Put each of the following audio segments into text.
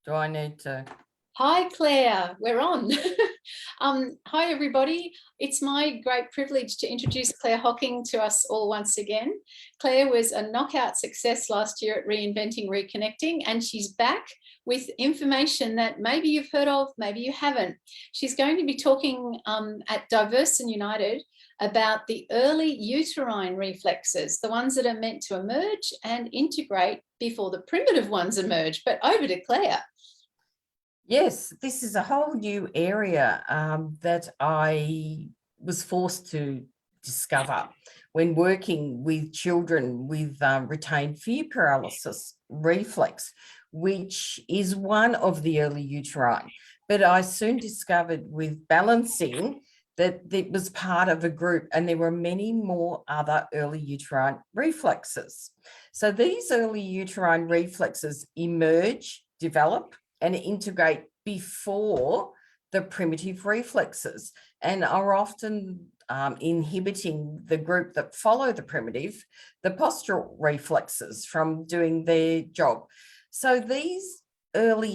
Do I need to? Hi, Claire. We're on. Hi, everybody. It's my great privilege to introduce Claire Hocking to us all once again. Claire was a knockout success last year at Reinventing Reconnecting, and she's back with information that maybe you've heard of, maybe you haven't. She's going to be talking at Diverse and United about the early uterine reflexes, the ones that are meant to emerge and integrate before the primitive ones emerge. But over to Claire. Yes, this is a whole new area that I was forced to discover when working with children with retained fear paralysis reflex, which is one of the early uterine. But I soon discovered with balancing that it was part of a group, and there were many more other early uterine reflexes. So these early uterine reflexes emerge, develop, and integrate before the primitive reflexes, and are often inhibiting the group that follow the primitive, the postural reflexes, from doing their job. So these early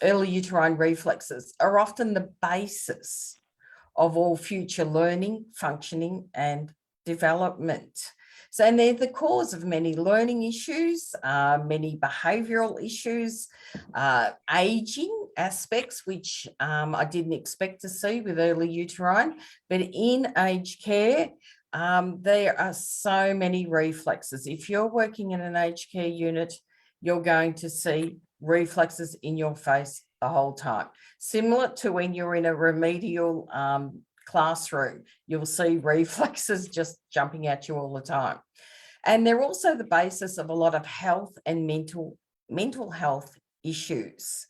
uterine reflexes are often the basis of all future learning, functioning, and development. So, and they're the cause of many learning issues, many behavioural issues, ageing aspects, which I didn't expect to see with early uterine. But in aged care, there are so many reflexes. If you're working in an aged care unit, you're going to see reflexes in your face the whole time. Similar to when you're in a remedial classroom, you'll see reflexes just jumping at you all the time. And they're also the basis of a lot of health and mental health issues.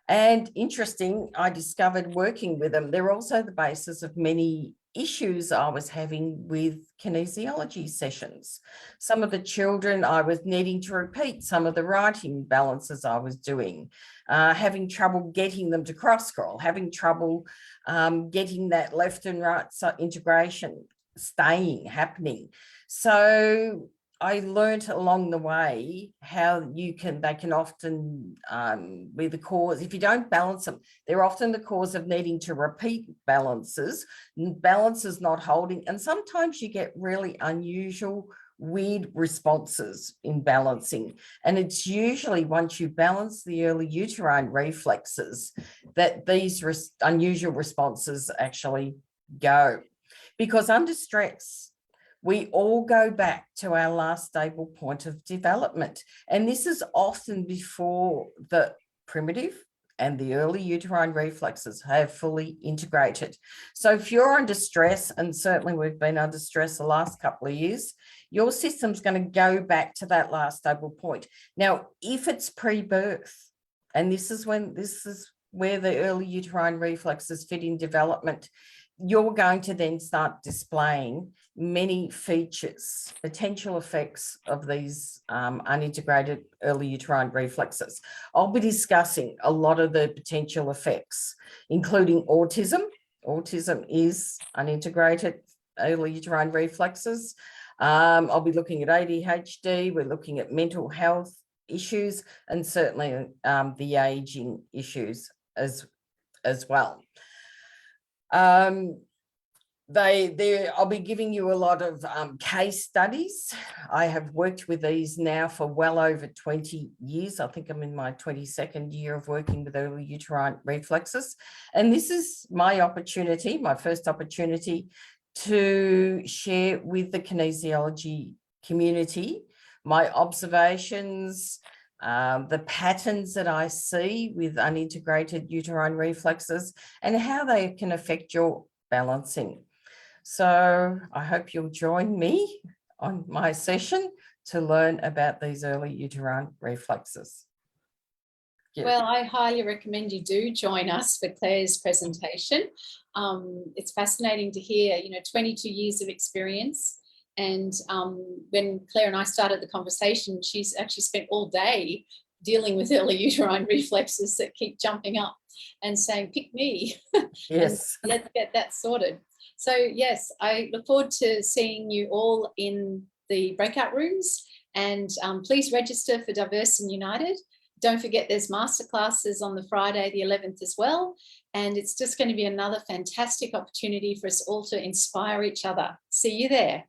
And interesting, I discovered working with them, they're also the basis of many issues I was having with kinesiology sessions. Some of the children, I was needing to repeat some of the writing balances I was doing, having trouble getting them to cross scroll, having trouble getting that left and right integration happening. So I learned along the way how they can often be the cause. If you don't balance them, they're often the cause of needing to repeat balances not holding. And sometimes you get really unusual, weird responses in balancing. And it's usually once you balance the early uterine reflexes that these unusual responses actually go. Because under stress, we all go back to our last stable point of development. And this is often before the primitive and the early uterine reflexes have fully integrated. So if you're under stress, and certainly we've been under stress the last couple of years, your system's going to go back to that last stable point. Now, if it's pre-birth, and this is where the early uterine reflexes fit in development, you're going to then start displaying many features, potential effects of these unintegrated early uterine reflexes. I'll be discussing a lot of the potential effects, including autism. Autism is unintegrated early uterine reflexes. I'll be looking at ADHD. We're looking at mental health issues, and certainly the aging issues as well. I'll be giving you a lot of case studies. I have worked with these now for well over 20 years. I think I'm in my 22nd year of working with early uterine reflexes. And this is my opportunity, my first opportunity to share with the kinesiology community my observations, the patterns that I see with unintegrated uterine reflexes, and how they can affect your balancing. So I hope you'll join me on my session to learn about these early uterine reflexes. Well, I highly recommend you do join us for Claire's presentation. It's fascinating to hear, 22 years of experience. And when Claire and I started the conversation, she's actually spent all day dealing with early uterine reflexes that keep jumping up and saying, pick me. Yes. And let's get that sorted. So yes, I look forward to seeing you all in the breakout rooms, and please register for Diverse and United. Don't forget there's masterclasses on the Friday, the 11th as well. And it's just going to be another fantastic opportunity for us all to inspire each other. See you there.